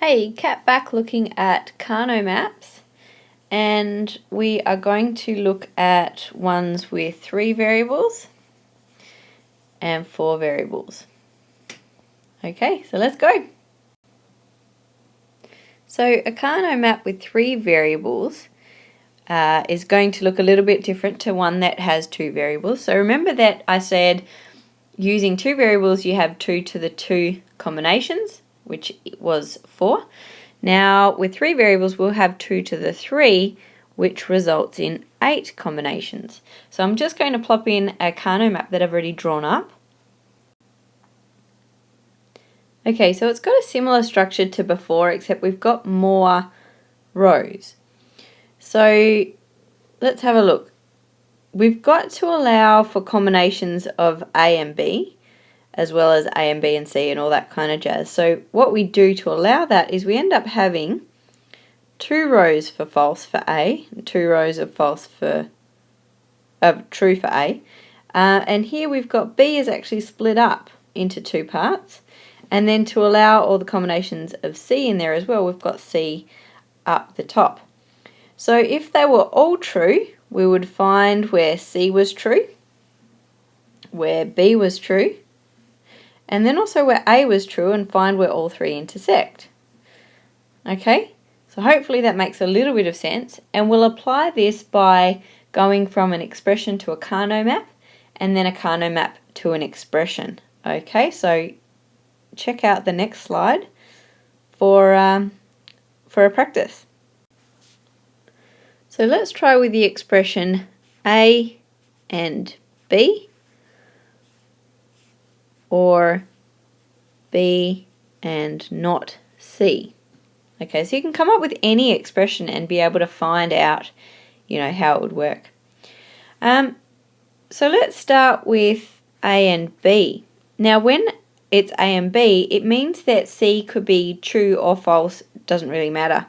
Hey, Kat back looking at karnaugh maps, and we are going to look at ones with 3 variables and 4 variables. Okay, so let's go. So a karnaugh map with 3 variables is going to look a little bit different to one that has 2 variables. So remember that I said using 2 variables you have 2 to the 2 combinations, which was 4. Now with 3 variables we'll have 2 to the 3, which results in 8 combinations. So I'm just going to plop in a karnaugh map that I've already drawn up. Okay, so it's got a similar structure to before, except we've got more rows. So let's have a look. We've got to allow for combinations of A and B, as well as A and B and C and all that kind of jazz. So what we do to allow that is we end up having 2 rows for false for A, and 2 rows of true for A. And here we've got B is actually split up into 2 parts. And then to allow all the combinations of C in there as well, we've got C up the top. So if they were all true, we would find where C was true, where B was true, and then also where A was true, and find where all 3 intersect. Okay, so hopefully that makes a little bit of sense, and we'll apply this by going from an expression to a karnaugh map, and then a karnaugh map to an expression. Okay, so check out the next slide for a practice. So let's try with the expression A and B, or B and not C. Okay, so you can come up with any expression and be able to find out, how it would work. So let's start with A and B. Now when it's A and B, it means that C could be true or false, it doesn't really matter.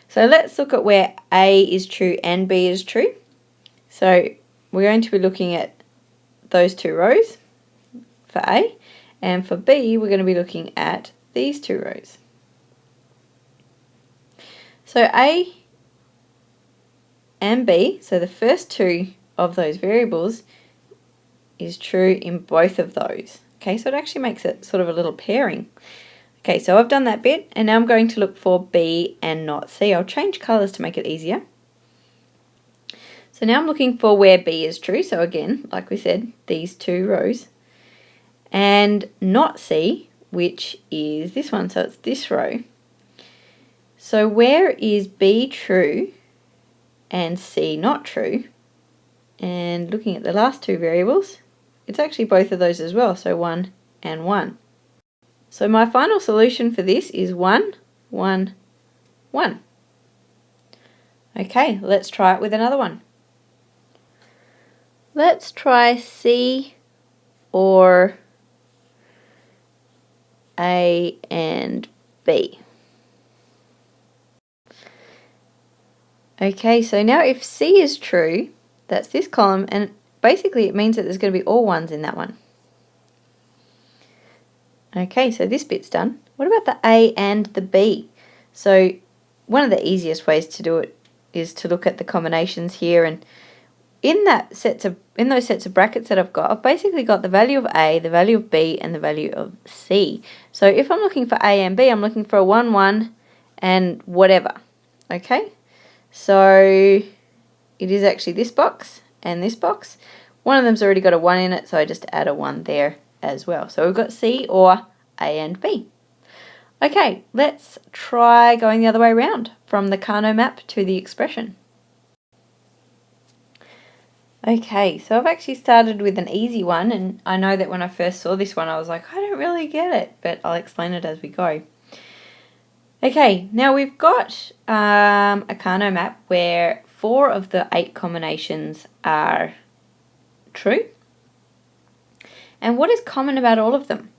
So let's look at where A is true and B is true. So we're going to be looking at those 2 rows for A, and for B we're going to be looking at these 2 rows. So A and B, so the first 2 of those variables is true in both of those. Okay, so it actually makes it sort of a little pairing. Okay, so I've done that bit, and now I'm going to look for B and not C. I'll change colours to make it easier. So now I'm looking for where B is true, so again, like we said, these 2 rows, and not C, which is this one, so it's this row. So where is B true and C not true? And looking at the last 2 variables, it's actually both of those as well, so 1 and 1. So my final solution for this is 1, 1, 1. Okay, let's try it with another one. Let's try C or A and B. Okay, so now if C is true, that's this column, and basically it means that there's going to be all 1s in that one. Okay, so this bit's done. What about the A and the B? So one of the easiest ways to do it is to look at the combinations here, and in those sets of brackets that I've basically got the value of A, the value of B, and the value of C. So if I'm looking for A and B, I'm looking for a 1, 1, and whatever. Okay, so it is actually this box and this box. One of them's already got a 1 in it, so I just add a 1 there as well. So we've got C or A and B. Okay, let's try going the other way around, from the karnaugh map to the expression. Okay, so I've actually started with an easy one, and I know that when I first saw this one I was like, I don't really get it, but I'll explain it as we go. Okay, now we've got a karnaugh map where 4 of the 8 combinations are true. And what is common about all of them?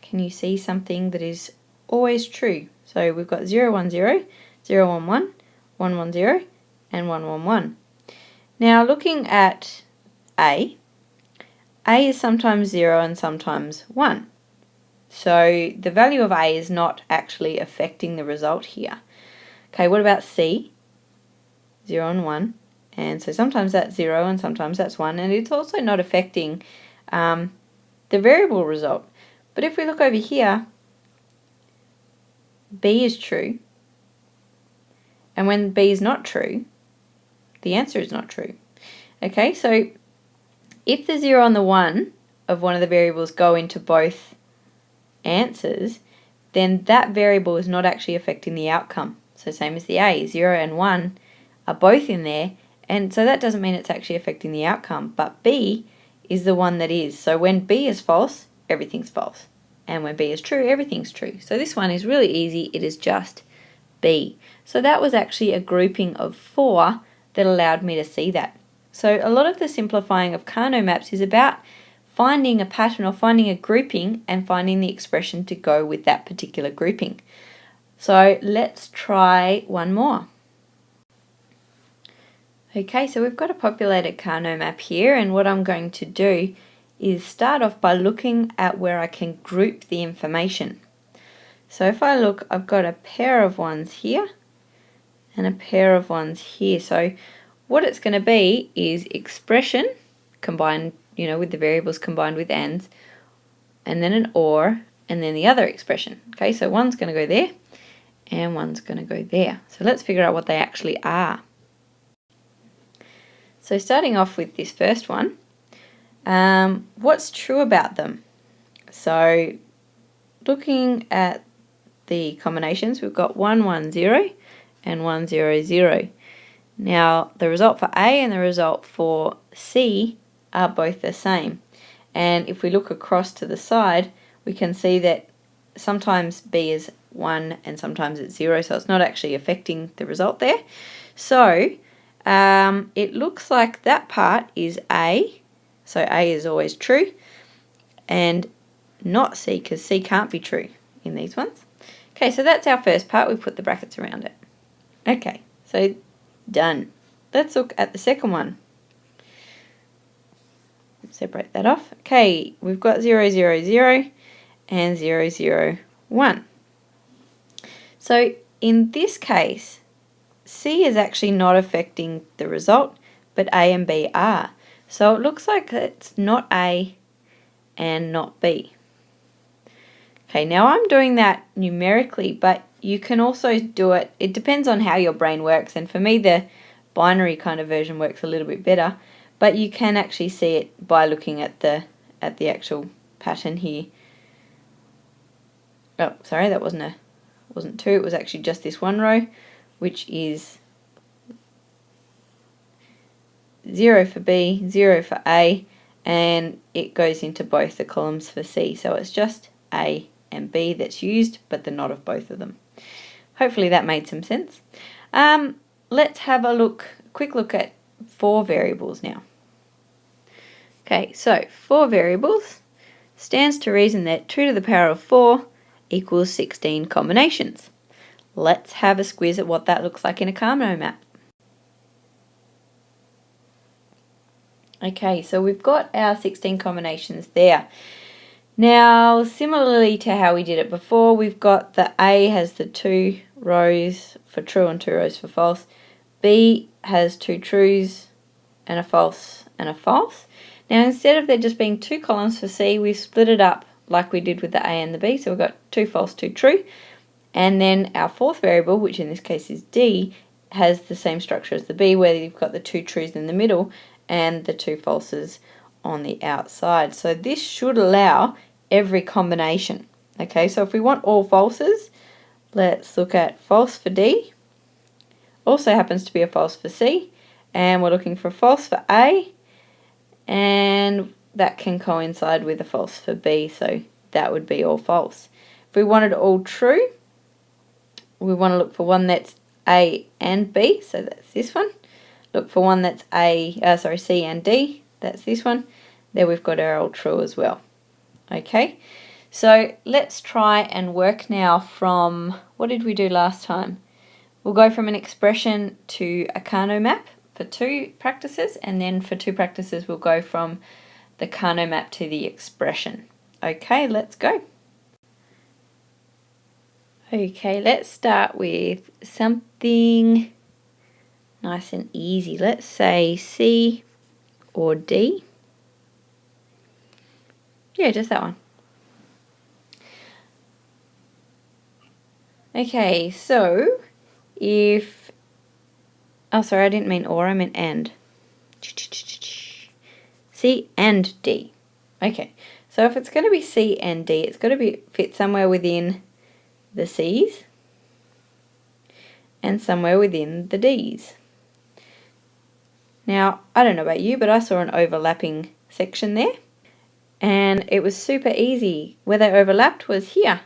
Can you see something that is always true? So we've got 0, 1, 0, 0, 1, 1, 1, 1, 0, and 1, 1, 1. Now looking at A is sometimes 0 and sometimes 1. So the value of A is not actually affecting the result here. Okay, what about C? 0 and 1. And so sometimes that's 0 and sometimes that's 1. And it's also not affecting the variable result. But if we look over here, B is true. And when B is not true, the answer is not true. Okay, so if the 0 and the 1 of one of the variables go into both answers, then that variable is not actually affecting the outcome. So same as the A, 0 and 1 are both in there, and so that doesn't mean it's actually affecting the outcome, but B is the one that is. So when B is false, everything's false. And when B is true, everything's true. So this one is really easy, it is just B. So that was actually a grouping of 4 that allowed me to see that. So a lot of the simplifying of Karnaugh maps is about finding a pattern or finding a grouping and finding the expression to go with that particular grouping. So let's try one more. Okay, so we've got a populated Karnaugh map here, and what I'm going to do is start off by looking at where I can group the information. So if I look, I've got a pair of ones here and a pair of ones here. So what it's going to be is expression combined, with the variables combined with ands, and then an or, and then the other expression. Okay, so one's going to go there and one's going to go there. So let's figure out what they actually are. So starting off with this first one, what's true about them? So looking at the combinations, we've got 1, 1, 0 and 1, 0, 0. Now the result for A and the result for C are both the same. And if we look across to the side, we can see that sometimes B is 1 and sometimes it's 0, so it's not actually affecting the result there. So it looks like that part is A, so A is always true, and not C, because C can't be true in these ones. Okay, so that's our first part. We put the brackets around it. Okay, so done. Let's look at the second one. Separate that off. Okay, we've got 0, 0, 0 and 0, 0, 1. So in this case, C is actually not affecting the result, but A and B are. So it looks like it's not A and not B. Okay, now I'm doing that numerically, but you can also do it, it depends on how your brain works, and for me the binary kind of version works a little bit better, but you can actually see it by looking at the actual pattern here. Oh, sorry, that wasn't 2, it was actually just this one row, which is 0 for B, 0 for A, and it goes into both the columns for C. So it's just A and B that's used, but the not of both of them. Hopefully that made some sense. Let's have a quick look at 4 variables now. Okay, so 4 variables stands to reason that 2 to the power of 4 equals 16 combinations. Let's have a squiz at what that looks like in a Karnaugh map. Okay, so we've got our 16 combinations there. Now, similarly to how we did it before, we've got the A has the 2 rows for true and 2 rows for false. B has 2 trues and a false and a false. Now, instead of there just being 2 columns for C, we've split it up like we did with the A and the B. So we've got 2 false, 2 true. And then our 4th variable, which in this case is D, has the same structure as the B, where you've got the 2 trues in the middle and the 2 falses on the outside. So this should allow every combination. Okay, so if we want all falses, let's look at false for D. Also happens to be a false for C. And we're looking for false for A. And that can coincide with a false for B, so that would be all false. If we wanted all true, we want to look for one that's A and B, so that's this one. Look for one that's C and D, that's this one. There we've got our all true as well. Okay, so let's try and work now from, what did we do last time? We'll go from an expression to a Karnaugh map for 2 practices, and then for 2 practices we'll go from the Karnaugh map to the expression. Okay, let's go. Okay, let's start with something nice and easy. Let's say C or D. Yeah, just that one. Okay, so if... Oh, sorry, I didn't mean or, I meant and. C and D. Okay, so if it's going to be C and D, it's got to fit somewhere within the C's and somewhere within the D's. Now, I don't know about you, but I saw an overlapping section there, and it was super easy. Where they overlapped was here.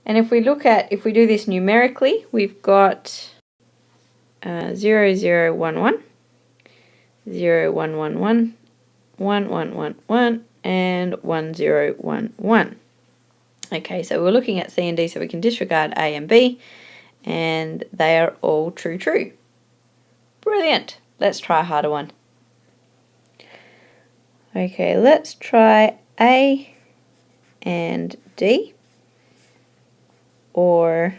And if we do this numerically, we've got 0, 0, 1, 1, 0, 1, 1, 1, 1, 1, 1, 1, and 1, 0, 1, 1. Okay, so we're looking at C and D, so we can disregard A and B, and they are all true, true. Brilliant. Let's try a harder one. Okay, let's try A and D, or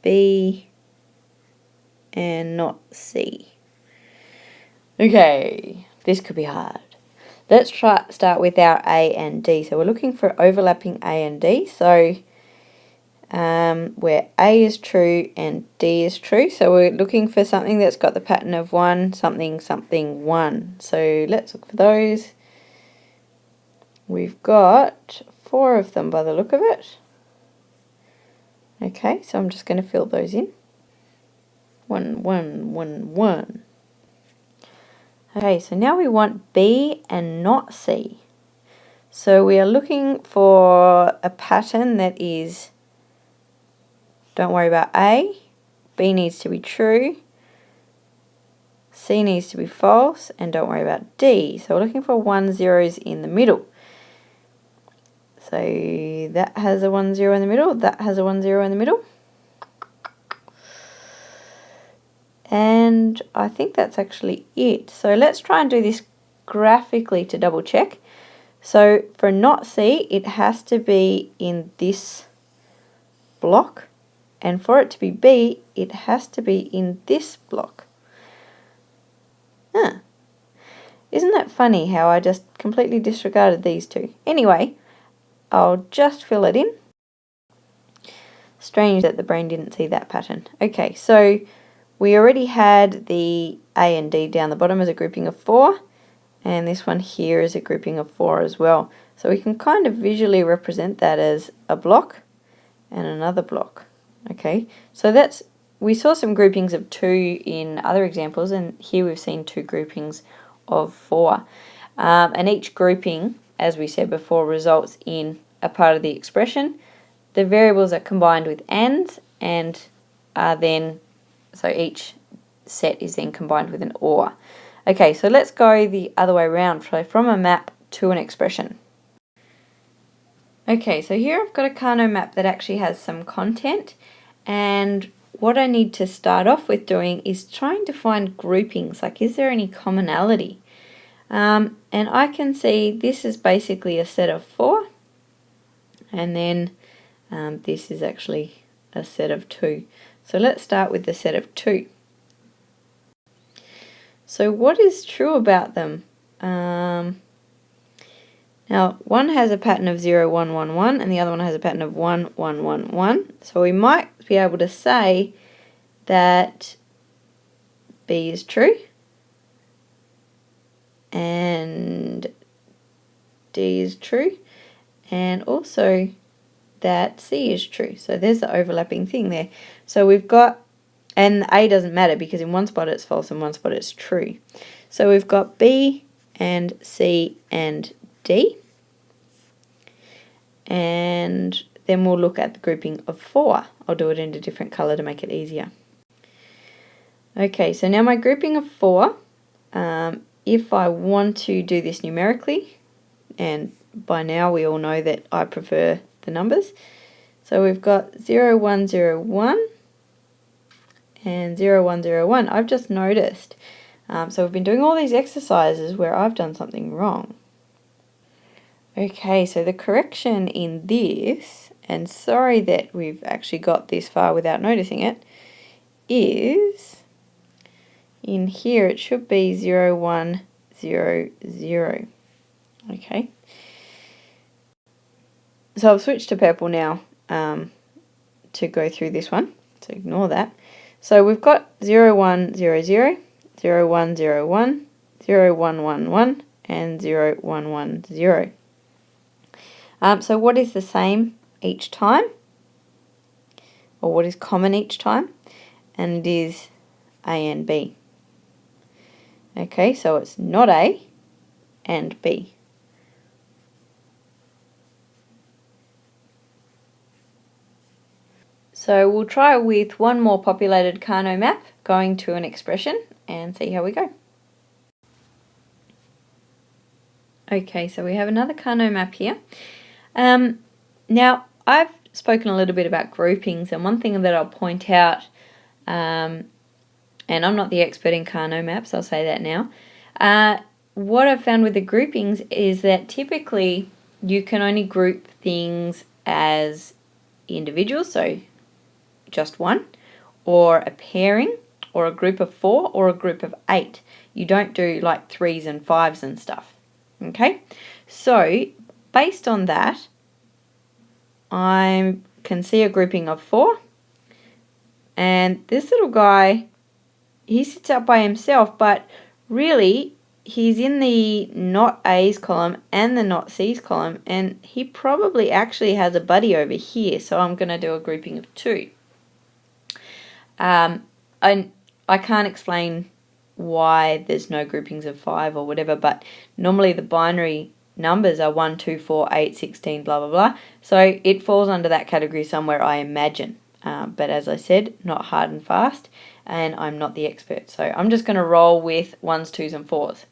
B and not C. Okay, this could be hard. Let's start with our A and D. So we're looking for overlapping A and D. So where A is true and D is true. So we're looking for something that's got the pattern of 1, something, something, 1. So let's look for those. We've got 4 of them by the look of it. Okay, so I'm just going to fill those in. 1, 1, 1, 1. Okay, so now we want B and not C. So we are looking for a pattern that is, don't worry about A, B needs to be true, C needs to be false, and don't worry about D. So we're looking for 1 zeros in the middle. So that has a 1 0 in the middle, that has a 1 0 in the middle. And I think that's actually it. So let's try and do this graphically to double check. So for not C, it has to be in this block. And for it to be B, it has to be in this block. Huh. Isn't that funny how I just completely disregarded these two? Anyway, I'll just fill it in. Strange that the brain didn't see that pattern. Okay, so we already had the A and D down the bottom as a grouping of 4, and this one here is a grouping of 4 as well. So we can kind of visually represent that as a block and another block. Okay, so we saw some groupings of 2 in other examples, and here we've seen 2 groupings of 4. And each grouping, as we said before, results in a part of the expression. The variables are combined with ands and are then, so each set is then combined with an or. Okay, so let's go the other way around, so from a map to an expression. Okay, so here I've got a karnaugh map that actually has some content, and what I need to start off with doing is trying to find groupings, like is there any commonality? And I can see this is basically a set of 4, and then this is actually a set of 2. So let's start with the set of 2. So what is true about them? Now, one has a pattern of 0, 1, 1, 1, and the other one has a pattern of 1, 1, 1, 1. So we might be able to say that B is true and D is true, and also that C is true. So there's the overlapping thing there. So we've got, and A doesn't matter because in one spot it's false and one spot it's true. So we've got B and C and D. And then we'll look at the grouping of 4. I'll do it in a different colour to make it easier. Okay, so now my grouping of 4, if I want to do this numerically, and by now we all know that I prefer the numbers. So we've got 0, 1, 0, 1 and 0, 1, 0, 1. I've just noticed. So we've been doing all these exercises where I've done something wrong. Okay, so the correction in this, and sorry that we've actually got this far without noticing it, is in here it should be 0, 1, 0, 0. Okay. So I've switched to purple now to go through this one, so ignore that. So we've got 0, 1, 0, 0, 0, 1, 0, 1, 0, 1, 1, 1, and 0, 1, 1, 0. So what is the same each time? Or what is common each time? And it is A and B. Okay, so it's not A and B. So we'll try with one more populated Karnaugh map, going to an expression, and see how we go. Okay, so we have another Karnaugh map here. Now, I've spoken a little bit about groupings, and one thing that I'll point out, and I'm not the expert in Karnaugh maps, I'll say that now. What I've found with the groupings is that typically you can only group things as individuals, so just one, or a pairing, or a group of 4, or a group of 8. You don't do like 3s and 5s and stuff. Okay, so based on that, I can see a grouping of 4, and this little guy, he sits out by himself, but really he's in the not A's column and the not C's column, and he probably actually has a buddy over here, so I'm going to do a grouping of 2. I can't explain why there's no groupings of 5 or whatever, but normally the binary numbers are 1, 2, 4, 8, 16, blah, blah, blah. So it falls under that category somewhere, I imagine. But as I said, not hard and fast, and I'm not the expert. So I'm just going to roll with 1s, 2s, and 4s.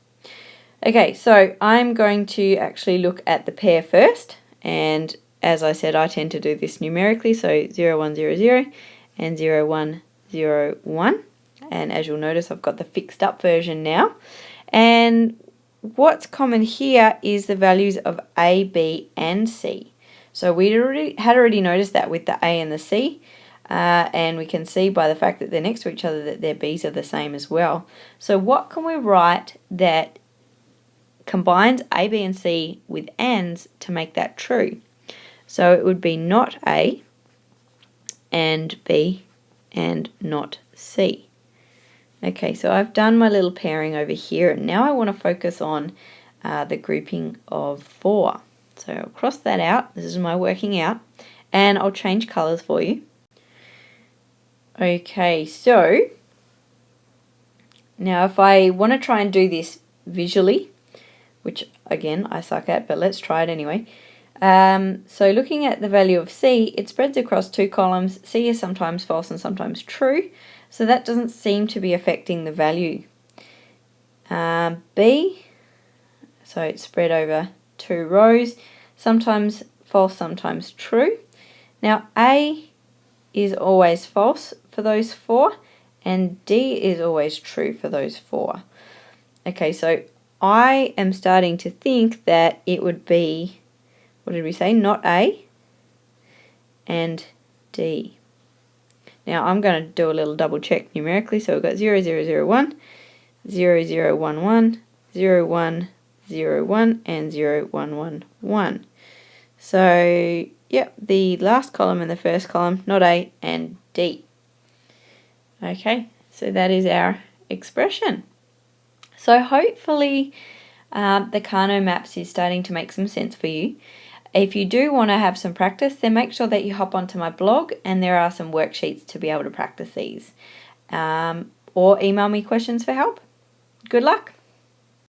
Okay, so I'm going to actually look at the pair first, and as I said, I tend to do this numerically, so 0, 1, 0, 0, and 0, 1, 0, 1. And as you'll notice, I've got the fixed up version now. And what's common here is the values of A, B, and C. So we had already noticed that with the A and the C. And we can see by the fact that they're next to each other that their B's are the same as well. So what can we write that combines A, B, and C with ands to make that true? So it would be not A and B and not C. Okay, so I've done my little pairing over here, and now I want to focus on the grouping of 4. So I'll cross that out. This is my working out, and I'll change colours for you. Okay, so now if I want to try and do this visually, which again I suck at, but let's try it anyway. So looking at the value of C, it spreads across 2 columns. C is sometimes false and sometimes true, so that doesn't seem to be affecting the value. B, so it's spread over 2 rows, sometimes false, sometimes true. Now A is always false for those 4, and D is always true for those 4. Okay, so I am starting to think that it would be, what did we say, not A and D. Now I'm going to do a little double check numerically, so we've got 0, 0, 0, 1, 0, 0, 1, 1, 0, 1, 0, 1, and 0, 1, 1, 1. So, yep, the last column and the first column, not A and D. Okay, so that is our expression. So hopefully the Karnaugh maps is starting to make some sense for you. If you do want to have some practice, then make sure that you hop onto my blog, and there are some worksheets to be able to practice these. Or email me questions for help. Good luck.